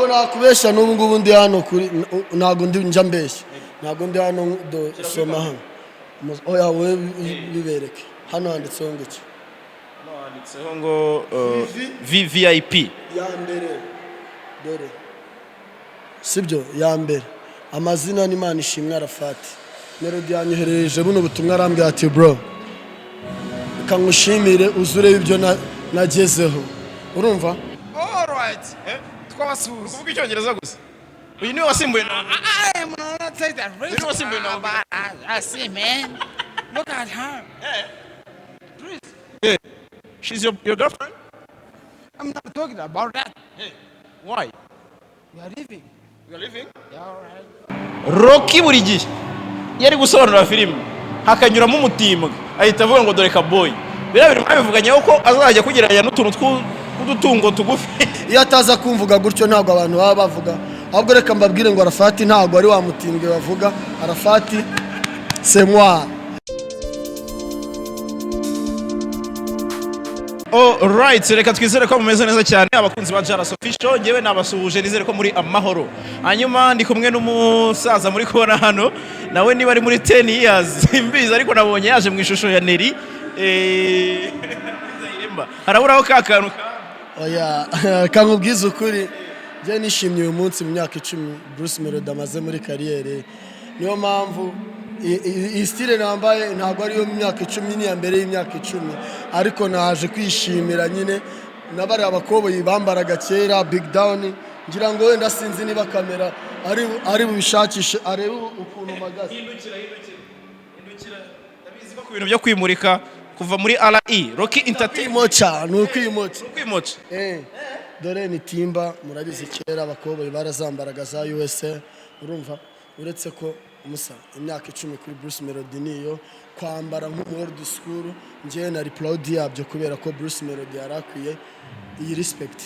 ntabwo nakubeshya n'ubu ngubu ndi hano kuri ntabwo ndi njya mbeshya ntabwo ndi hano dosoma hano oya we bibereke hano handitseho ngo iki hano handitseho ngo VVIP ya mbere dore sibyo ya mbere amazina ni Manishimwe Arafat Melody yanyohereje buno butumwa arambwira ati bro kangushimire uzure ibyo nagezeho urumva all right twasuza kuvuga icyongereza gusa uyu niwe wasimbuye na I'm not say that You know what's in Vietnam? I see man look at her she's your girlfriend. I'm not talking about that Why? we are leaving You are leaving? yeah all right Rocky buri gihe yari gusobanura filime hakanyuramo umutimbwa ahita avuga ngo dore kaboy bira biri mwabivuganyeho ko azajya kugeranya n'utuntu tw'udutungo tugufi iyo ataza kumvuga gutyo ntabwo abantu baba bavuga ahubwo reka mbabwire ngo Arafati ntabwo ari wa mutimbwe bavuga Arafati c'est moi. Alright, reka twizere ko mumeze neza cyane abakunzi ba Jaras Official ngewe nabasuhuje nizere ko muri amahoro. Hanyuma ndi kumwe n'umusaza muri kubona hano nawe niba ari muri 10 years imbizi ariko nabonye yaje mu ishusho ya Neri haraburaho kakantu Oya kankubwiza ukuri je nishimye uyu munsi mu myaka 10 Bruce Melody amaze muri kariyere niyo mpamvu iyi style nambaye ntabwo ari yo mu myaka 10 ni ya mbere y'imyaka 10 ariko naje kwishimira nyine nabari abakoboyi bambaraga kera big down ngira ngo wenda sinzi niba kamera ari bubishakishe arebe ukuntu magaze hindukira ndabizi ko ku bintu byo kwimurika kuva muri RE Rocky Entertainment kwimocha dore ni timba murabizi kera abakoboyi barazambaraga za USA urumva uretse ko umusa imyaka 10 kuri Bruce Melody niyo kwambara nk'umuworld school ngiye na proud yabyo kubera ko Bruce Melody yarakwiye iyi respect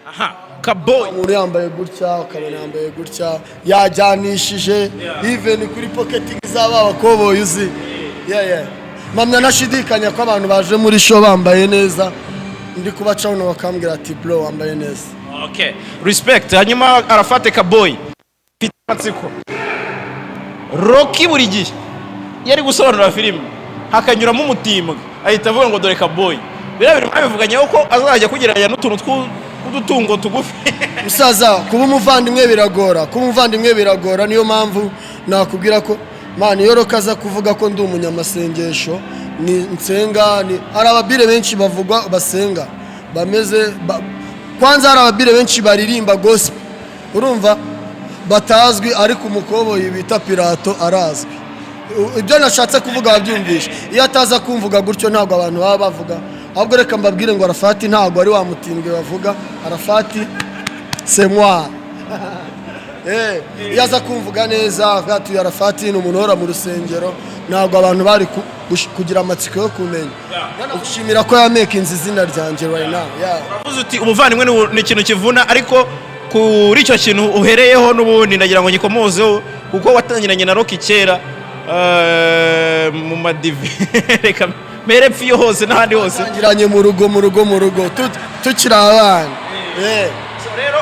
aha kaboy umuntu yambaye gutya ukabona yambaye gutya yajyanishije even kuri pocketing z'aba abakoboyi uzi mamna nashidikanya ko abantu baje muri show bambaye neza ndi kubaca uno bakambwira ati bro wambaye neza okay respect hanyuma Arafate kaboy fitatsiko Rocky buri gihe yari gusobanura filime hakanyuramo umutimbwa ahita avuga ngo dore kaboy bira biri mwabivuganyeho ko azajya kugeranya n'utuntu tw'udutungo tugufi musaza kuba umuvandimwe biragora niyo mpamvu nakubwira ko man yorokaza kuvuga ko ndi umunyamasengesho ni nsenga ni hari ababire benshi bavugwa basenga bameze kwanza hari ababire benshi baririmba gospel urumva batazwi ariko umukoboyi bita Pirato arazwi ibyo nashatse kuvuga babyumvisha iyo ataza kumvuga gutyo ntabwo abantu baba bavuga ahubwo reka mbabwire ngo Arafati ntabwo ari wa mutimbwe bavuga Arafati c'est moi. Yaza kumvuga neza avuga ati Arafati ni umuntu uhora mu rusengero ntabwo abantu bari kugira amatsiko yo kumenya ushimira ko yamekinze izina ryanjye right now uravuze uti umuvandimwe ni ikintu kivuna ariko kuri icyo kintu uhereyeho n'ubundi ndagira ngo ngikomozeho kuko watangiranye na Rocky kera mu madivi reka mere pfiyo hose n'ahandi hose tangiranye mu rugo tukiri abana rero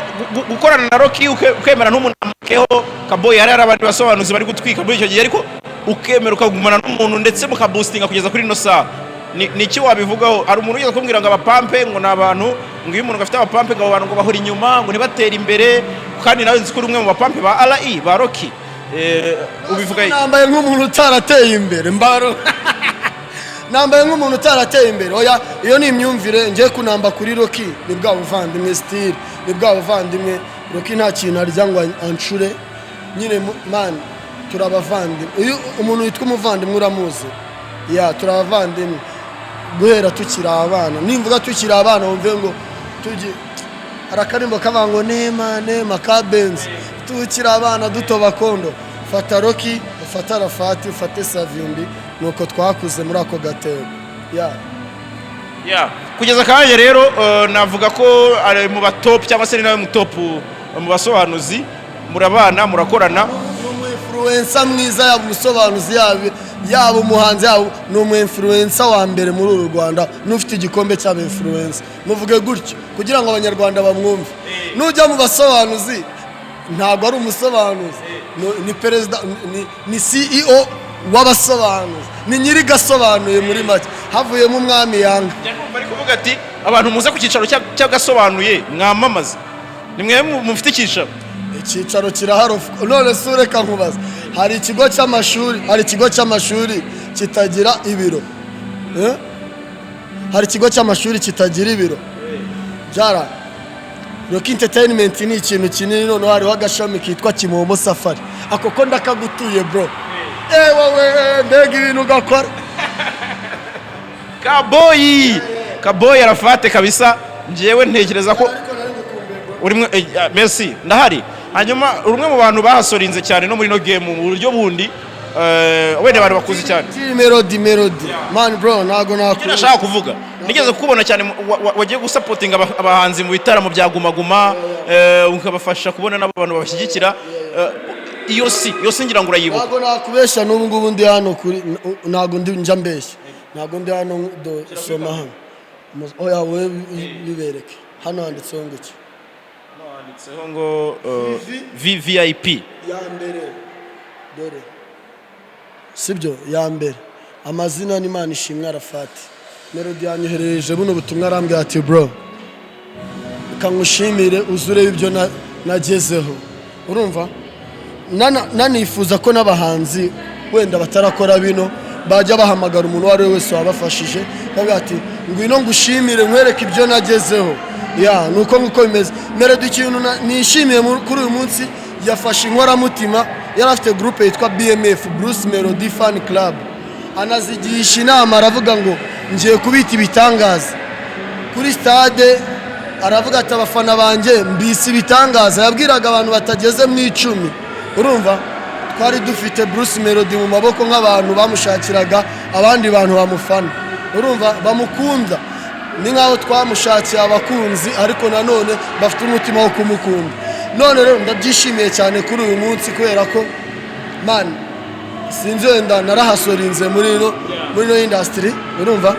gukorana na Rocky ukemera n'umunamukeho kaboy hari abandi basobanuzi bari gutwika muri icyo gihe ariko ukemera ukagumana n'umuntu ndetse mukaboostinga kugeza kuri no saa ni iki wabivugaho hari umuntu ugiye kumbwira ngo abapampe ngo nabantu ngo iyo umuntu afite abapampe ngo abantu ngo bahora inyuma ngo nibatera imbere kandi nawe nzi ko umwe mu bapampe ba RE ba Rocky ubivuga nambaye nk'umuntu utarateye imbere nambaye nk'umuntu utarateye imbere oya iyo ni imyumvire ngiye kunamba kuri Rocky ni bwa buvandimwe style ni bwa buvandimwe Rocky nta kintu arya ngo ancure nyine man turabavandimwe uyu umuntu witwa umuvandimwe uramuzi turabavandimwe guhera tukiri abana nimvuga tukiri abana wumve ngo tugi arakarimbo kavango nema kabenzi tukiri abana duto bakondo fata Rocky ufata Arafati ufate Savimbi nuko twakuze muri ako gatego kugeza kanya rero navuga ko ari mu batop cyangwa se ni nawe mu top mu basobanuzi murabana murakorana influencer mwiza yaba umusobanuzi yaba umuhanzi yaba ni umu influencer wa mbere muri uru Rwanda n'ufite igikombe cy'aba influencer muvuge gutyo kugira ngo abanyarwanda bamwumve nujya mu basobanuzi ntabwo ari umusobanuzi ni perezida ni CEO w'abasobanuzi ni nyiri gasobanuye muri make havuyemo umwami Yanga bari kuvuga ati abantu muze ku cyicaro cy'agasobanuye mwamamaza ni mwe mufite icyicaro kirahari none sureka nkubaza hari ikigo cy'amashuri kitagira ibiro hari ikigo cy'amashuri kitagira ibiro byara Rock Entertainment ni ikintu kinini none hariho agashami kitwa Kimomo Safari ako ko ndakagutuye bro wowe mbega ibintu ugakora Kaboyi arafate kabisa njyewe ntekereza ko urimo merci ndahari hanyuma urumwe mu bantu bahasorinze cyane no muri no game mu buryo bundi wende abantu bakuzi cyane melody man bro nago nashaka kuvuga nigeze kukubona cyane wagiye gusupportinga abahanzi mu bitaramo bya gumaguma ukabafasha kubona n'abantu babashyigikira iyo si ngira ngo urayibuka nago nakubesha n'ubu ngubu ndi hano kuri nago ndi njya mbeshya nago ndi hano soma hano oya we bibereke hano handitseho ngo iki handitseho ngo VIP ya mbere dore sibyo ya mbere amazina ni Manishimwe Arafati melody yanyohereje buno butumwa arambwira ati bro kangushimire uzure ibyo nagezeho urumva nanifuza ko n'abahanzi wenda batarakora bino bajya bahamagara umuntu wari wese wabafashije bavuga ati ngwino ngushimire nkwereke ibyo nagezeho ya nuko bimeze melody ikintu nishimiye kuri uyu munsi yafashe inkoramutima yari afite groupe yitwa BMF Bruce Melody Fan Club anazigisha inama aravuga ngo ngiye kubita ibitangaza kuri stade aravuga ati abafana banjye mbisi ibitangaza yabwiraga abantu batageze mu 10 urumva twari dufite Bruce Melody mu maboko nk'abantu bamushakiraga abandi bantu bamufana urumva bamukunda ni nkaho twamushakiye abakunzi ariko nanone bafite umutima wo kumukunda none rero ndabyishimiye cyane kuri uyu munsi kubera ko man sinzi wenda narahasorinze muri no industry urumva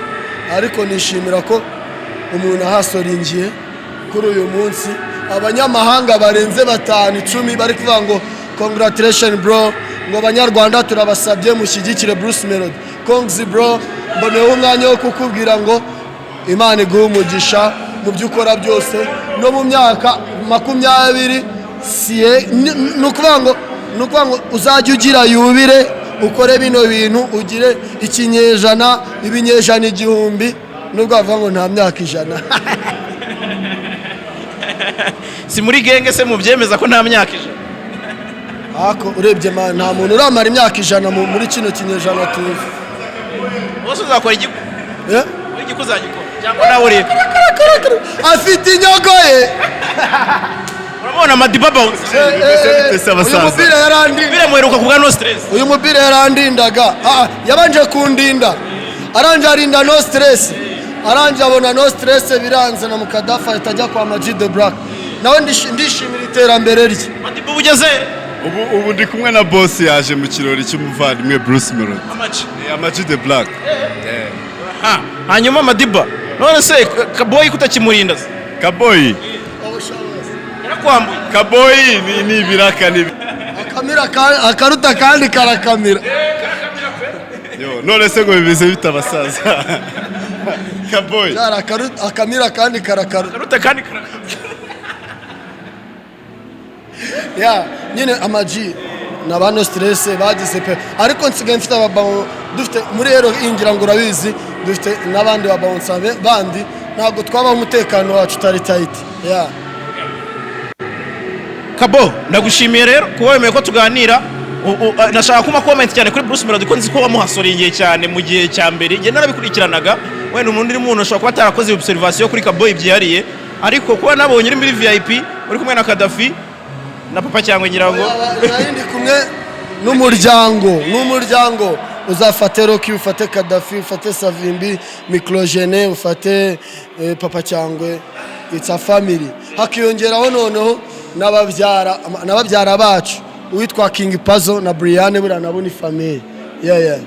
ariko nishimira ko umuntu ahasoringiye kuri uyu munsi abanyamahanga barenze 5-10 bari kuvuga ngo congratulations bro ngo abanyarwanda turabasabye mushyigikire Bruce Melody kongs bro mboneho umwanya wo kukubwira ngo Imana iguhe umugisha mu byukora byose no mu myaka 20 nukuvuga ngo uzajya ugira yubire ukore bino bintu ugire ikinyejana ibinyejana 1000 nubwo bavuga ngo nta myaka 100 si muri genge se mu byemeza ko nta myaka 100 ako urebye nta muntu uramara imyaka 100 muri kino kinyejana tuzi bose uzakora igiku uzagikora cyangwa nawe uri afite inyogoye urabona Madiba bounce uyu mupira yarandinda muheruka kuvuga no stress uyu mupira yarandindaga yabanje kundinda aranje arinda no stress aranje abona no stress biranze na mukadafa itajya kwa Majid the Black nawe ndishimira iterambere rye Madiba ugeze ubu ndi kumwe na boss yaje mu kirori cy'umuvandimwe Bruce Melody Majid the Black hanyuma Madiba none se Kaboyi kutakimurinda Kaboyi yarakwambuye Kaboyi ni ibiraka ni akamira akaruta kandi karakamira yo none se ngo bimeze bitabasaza Kaboyi yara akamira kandi karuta kandi karakamira ya nyine amaji nabano stress bagize pe ariko nsigaye mfite ababao dufite muri rero ingira ngo urabizi dufite nabandi babounce bandi ntabwo twaba umutekano wacu tari tight ya Kabo ndagushimiye rero kuba wemeye ko tuganira nashaka kuma comment cyane kuri Bruce Melody ko nzi ko wamuhasoringiye cyane mu gihe cya mbere nge narabikurikiranaga wenda umuntu uri muntu ashobora kuba atarakoze observation kuri Kaboyi byihariye ariko kuba nabonye uri muri VIP uri kumwe na Kadafi na papa cyangwa nyirango narindi kumwe n'umuryango uzafate Rocky ufate Kadafi ufate Savimbi Microgene ufate papa cyangwe it's a family hakiyongeraho noneho nababyara bacu uwitwa King Pazo na Brian buriya nabo ni famille. Yeah.